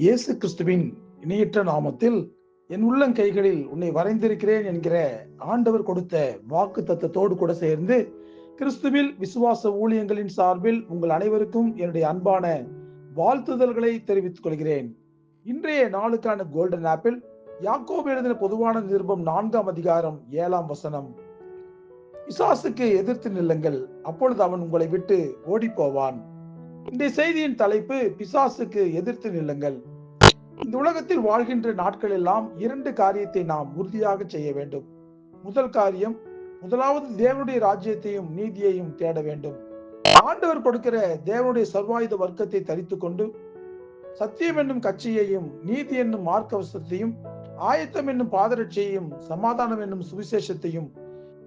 இயேசு கிறிஸ்துவின் இணையற்ற நாமத்தில் என் உள்ளங்கைகளில் உன்னை வரைந்திருக்கிறேன் என்கிற ஆண்டவர் கொடுத்த வாக்கு தத்தத்தோடு கூட சேர்ந்து கிறிஸ்துவில் விசுவாச ஊழியங்களின் சார்பில் உங்கள் அனைவருக்கும் என்னுடைய அன்பான வாழ்த்துதல்களை தெரிவித்துக் கொள்கிறேன். இன்றைய நாளுக்கான கோல்டன் ஆப்பிள் யாக்கோபு எழுதின பொதுவான நிருபம் 4ஆம் அதிகாரம் 7ஆம் வசனம். பிசாசுக்கு எதிர்த்து நில்லுங்கள், அப்பொழுது அவன் உங்களை விட்டு ஓடி போவான். இந்த செய்தியின் தலைப்பு பிசாசுக்கு எதிர்த்து நில்லுங்கள். இந்த உலகத்தில் வாழ்கின்ற நாட்கள் எல்லாம் 2 காரியத்தை நாம் உறுதியாக செய்ய வேண்டும். முதல் காரியம், முதலாவது தேவனுடைய ராஜ்யத்தையும் நீதியையும் தேட வேண்டும். ஆண்டவர் கொடுக்கிற தேவனுடைய சர்வாயுத வர்க்கத்தை தரித்துக் கொண்டு சத்தியம் என்னும் கட்சியையும் நீதி என்னும் மார்க்கவசத்தையும் ஆயத்தம் என்னும் பாதரட்சியையும் சமாதானம் என்னும் சுவிசேஷத்தையும்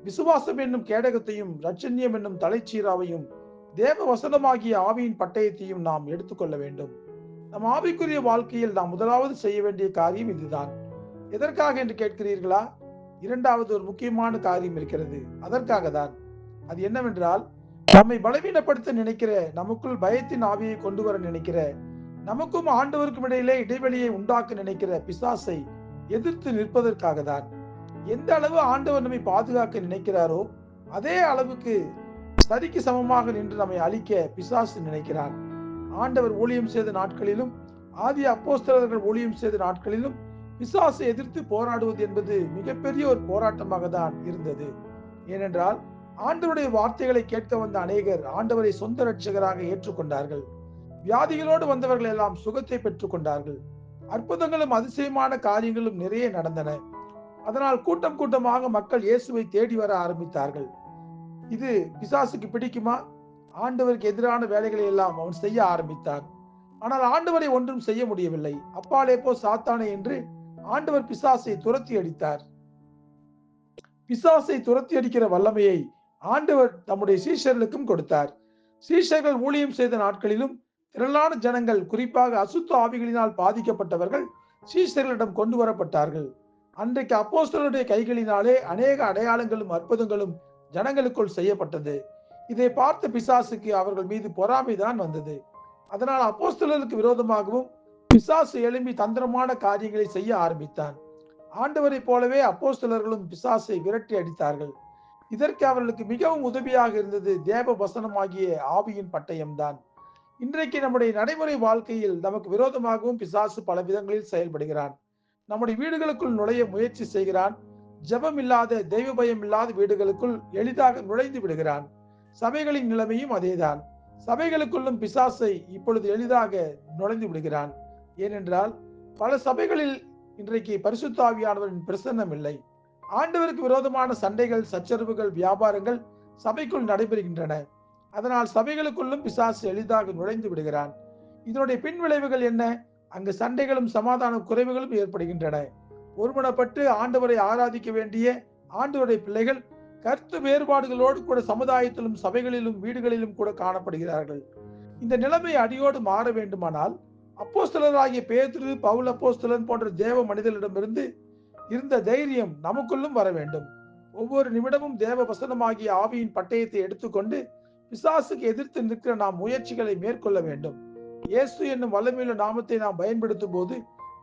விசுவாசம் என்னும் கேடகத்தையும் ரட்சண்யம் என்னும் தலைச்சீராவையும் தேவ வசனமாகிய ஆவியின் பட்டயத்தையும் நாம் எடுத்துக்கொள்ள வேண்டும். நம் ஆவிக்குரிய வாழ்க்கையில் நாம் முதலாவது செய்ய வேண்டிய காரியம் இதுதான். எதற்காக என்று கேட்கிறீர்களா? இரண்டாவது ஒரு முக்கியமான காரியம் இருக்கிறது. அதற்காக தான். அது என்னவென்றால், நம்மை பலவீனப்படுத்த நினைக்கிற, நமக்குள் பயத்தின் ஆவியை கொண்டு வர நினைக்கிற, நமக்கும் ஆண்டவருக்கும் இடையிலே இடைவெளியை உண்டாக்க நினைக்கிற பிசாசை எதிர்த்து நிற்பதற்காக தான். எந்த அளவு ஆண்டவர் நம்மை பாதுகாக்க நினைக்கிறாரோ அதே அளவுக்கு சரிக்கு சமமாக நின்று நம்மை அழிக்க பிசாசு நினைக்கிறான். ஆண்டவர் ஊழியம் செய்த நாட்களிலும் ஆதி அப்போஸ்தலர்கள் ஊழியம் செய்த நாட்களிலும் பிசாசை எதிர்த்து போராடுவது என்பது மிகப்பெரிய ஒரு போராட்டமாக தான் இருந்தது. ஏனென்றால் ஆண்டவருடைய வார்த்தைகளை கேட்க வந்த அநேகர் ஆண்டவரை சொந்த ரட்சகராக ஏற்றுக்கொண்டார்கள். வியாதிகளோடு வந்தவர்கள் எல்லாம் சுகத்தை பெற்றுக் கொண்டார்கள். அற்புதங்களும் அதிசயமான காரியங்களும் நிறைய நடந்தன. அதனால் கூட்டம் கூட்டமாக மக்கள் இயேசுவை தேடி வர ஆரம்பித்தார்கள். இது பிசாசுக்கு பிடிக்குமா? ஆண்டவருக்கு எதிரான வேலைகளை எல்லாம் அவன் செய்ய ஆரம்பித்தான். ஆனால் ஆண்டவரை ஒன்றும் செய்ய முடியவில்லை. அப்பாலே போ சாத்தானே என்று ஆண்டவர் பிசாசை துரத்தி அடித்தார். பிசாசை துரத்தி அடிக்கிற வல்லமையை ஆண்டவர் தம்முடைய சீஷர்களுக்கும் கொடுத்தார். சீஷர்கள் ஊழியம் செய்த நாட்களிலும் திரளான ஜனங்கள், குறிப்பாக அசுத்த ஆவிகளினால் பாதிக்கப்பட்டவர்கள் சீஷர்களிடம் கொண்டு வரப்பட்டார்கள். அன்றைக்கு அப்போஸ்தலருடைய கைகளினாலே அநேக அடையாளங்களும் அற்புதங்களும் ஜனங்களுக்குள் செய்யப்பட்டது. இதை பார்த்த பிசாசுக்கு அவர்கள் மீது பொறாமைதான் வந்தது. அதனால் அப்போஸ்தலருக்கு விரோதமாகவும் பிசாசு எழும்பி தந்திரமான காரியங்களை செய்ய ஆரம்பித்தான். ஆண்டவரை போலவே அப்போஸ்தலர்களும் பிசாசை விரட்டி அடித்தார்கள். இதற்கு அவர்களுக்கு மிகவும் உதவியாக இருந்தது தேவ வசனமாகிய ஆவியின் பட்டயம்தான். இன்றைக்கு நம்முடைய நடைமுறை வாழ்க்கையில் நமக்கு விரோதமாகவும் பிசாசு பல விதங்களில் செயல்படுகிறான். நம்முடைய வீடுகளுக்குள் நுழைய முயற்சி செய்கிறான். ஜெபம் இல்லாத, தெய்வ பயம் இல்லாத வீடுகளுக்குள் எளிதாக நுழைந்து விடுகிறான். சபைகளின் நிலைமையும் அதேதான். சபைகளுக்குள்ளும் பிசாசை இப்பொழுது எளிதாக நுழைந்து விடுகிறான். ஏனென்றால் பல சபைகளில் இன்றைக்கு பரிசுத்த ஆவியானவரின் பிரசன்னம் இல்லை. ஆண்டவருக்கு விரோதமான சண்டைகள், சச்சரவுகள், வியாபாரங்கள் சபைக்குள் நடைபெறுகின்றன. அதனால் சபைகளுக்குள்ளும் பிசாசு எளிதாக நுழைந்து விடுகிறான். இதனுடைய பின் விளைவுகள் என்ன? அங்கு சண்டைகளும் சமாதான குறைவுகளும் ஏற்படுகின்றன. ஒருமனப்பட்டு ஆண்டவரை ஆராதிக்க வேண்டிய ஆண்டவருடைய பிள்ளைகள் கருத்து வேறுபாடுகளோடு கூட சமுதாயத்திலும் சபைகளிலும் வீடுகளிலும் கூட காணப்படுகிறார்கள். இந்த நிலைமை அடியோடு மாற வேண்டுமானால் அப்போஸ்தலராகிய பேதுரு, பவுல் அப்போஸ்தலன் போன்ற தேவ மனிதர்களிடமிருந்து இருந்த தைரியம் நமக்குள்ளும் வர வேண்டும். ஒவ்வொரு நிமிடமும் தேவ வசனமாகிய ஆவியின் பட்டயத்தை எடுத்துக்கொண்டு பிசாசுக்கு எதிர்த்து நிற்கிற நாம் முயற்சிகளை மேற்கொள்ள வேண்டும். இயேசு என்னும் வல்லமையுள்ள நாமத்தை நாம் பயன்படுத்தும் போது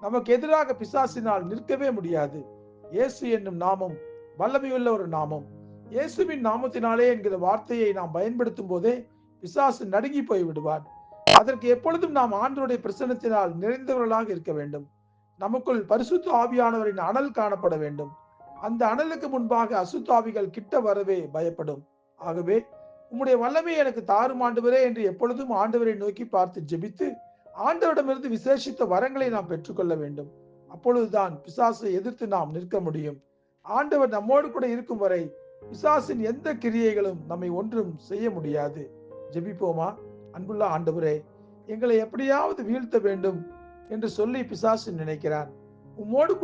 நமக்கு எதிராக பிசாசினால் நிற்கவே முடியாது. இயேசு என்னும் நாமம் வல்லமையுள்ள ஒரு நாமம். இயேசுவின் நாமத்தினாலே என்கிற வார்த்தையை நாம் பயன்படுத்தும் போதே பிசாசு நடுங்கி போய் விடுவான். அதற்கு எப்பொழுதும் நாம் ஆண்டவருடைய பிரசன்னத்தினால் நிறைந்தவர்களாக இருக்க வேண்டும். நமக்குள் பரிசுத்த ஆவியானவரின் அனல் காணப்பட வேண்டும். அந்த அனலுக்கு முன்பாக அசுத்த ஆவிகள் கிட்ட வரவே பயப்படும். ஆகவே உம்முடைய வல்லமை எனக்கு தாரும் ஆண்டவரே என்று எப்பொழுதும் ஆண்டவரை நோக்கி பார்த்து ஜெபித்து ஆண்டவரிடமிருந்து விசேஷித்த வரங்களை நாம் பெற்றுக்கொள்ள வேண்டும். அப்பொழுதுதான் பிசாசை எதிர்த்து நாம் நிற்க முடியும். ஆண்டவர் நம்மோடு கூட இருக்கும் வரை பிசாசின் எந்த கிரியைகளும் நம்மை ஒன்றும் செய்ய முடியாது. ஜெபிப்போமா? அன்புள்ள ஆண்டவரே, எங்களை எப்படியாவது வீழ்த்த வேண்டும் என்று சொல்லி பிசாசு நினைக்கிறான். உம்மோடு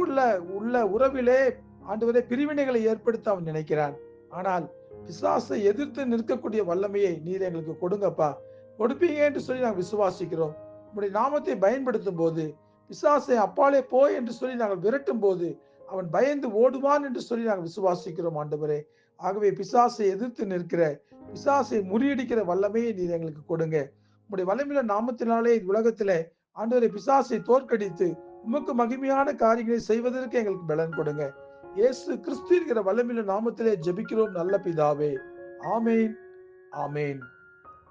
உள்ள உறவிலே ஆண்டவரே பிரிவினைகளை ஏற்படுத்த அவன் நினைக்கிறான். ஆனால் பிசாசை எதிர்த்து நிற்கக்கூடிய வல்லமையை நீர் எங்களுக்கு கொடுங்கப்பா, கொடுப்பீங்க என்று சொல்லி நாங்கள் விசுவாசிக்கிறோம். உம்முடைய நாமத்தை பயன்படுத்தும் போது பிசாசை அப்பாலே போய் என்று சொல்லி நாங்கள் விரட்டும் போது அவன் பயந்து ஓடுவான் என்று சொல்லி நாங்கள் விசுவாசிக்கிறோம் ஆண்டவரே. ஆகவே பிசாசை எதிர்த்து நிற்கிற, பிசாசை முறியடிக்கிற வல்லமையை நீர் எங்களுக்கு கொடுங்க. உம்முடைய வல்லமையுள்ள நாமத்தினாலே உலகத்திலே ஆண்டவரே, பிசாசை தோற்கடித்து உமக்கு மகிமையான காரியங்களை செய்வதற்கு எங்களுக்கு பலன் கொடுங்க. இயேசு கிறிஸ்து என்கிற வல்லமையுள்ள நாமத்திலே ஜெபிக்கிறோம் நல்ல பிதாவே. ஆமென். ஆமென்.